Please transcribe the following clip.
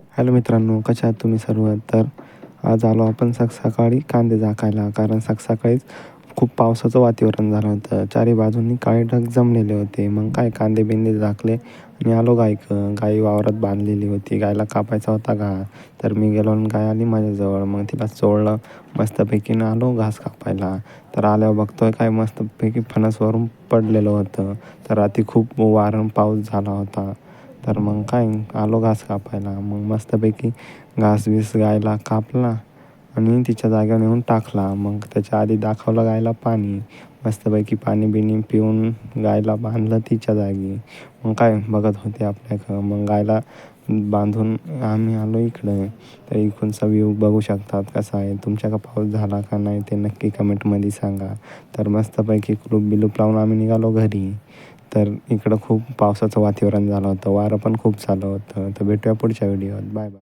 Hello मित्रांनो, कशा आहात तुम्ही सर्व? तर आज आलो आपण सकाळी कांदे झाकायला, कारण सकाळीच खूप पावसाचं वातावरण झालं होतं. चारी बाजूंनी काळे ढग जमलेले होते. मग काय कांदे-बिंदे झाकले आणि आलो गाई वावरात बांधलेली होती. गायला कापायचा होता घास. तर मी गेलो आणि गाय आली माझ्याजवळ. मग तिला चोळलं मस्तपैकी आणि आलो घास कापायला. तर आल्यावर बघतोय काय मस्तपैकी फणस पडलेलं होतं. तर रात्री खूप वारा पाऊस झाला होता. तर मग काय आलो घास कापायला. मग मस्तपैकी घास-बीस गायला कापला आणि तिच्या जागेवर नेऊन टाकला. मग त्याच्या आधी दाखवलं गायला पाणी. मस्तपैकी पाणी-बिणी पिऊन गायला बांधलं तिच्या जागी. मग काय बघत होते आपल्याकडं. मग गायला बांधून आम्ही आलो इकडं. तर इकडचा व्ह्यू बघू शकतात कसा आहे. तुमच्याकडं पाऊस झाला का नाही ते नक्की कमेंटमध्ये सांगा. तर मस्तपैकी कुलूप-बिलूप लावून आम्ही निघालो घरी. तर इकडं खूप पावसाचं वातावरण झालं होतं. वारं पण खूप चालू होतं. तर भेटूया पुढच्या व्हिडिओत. Bye bye.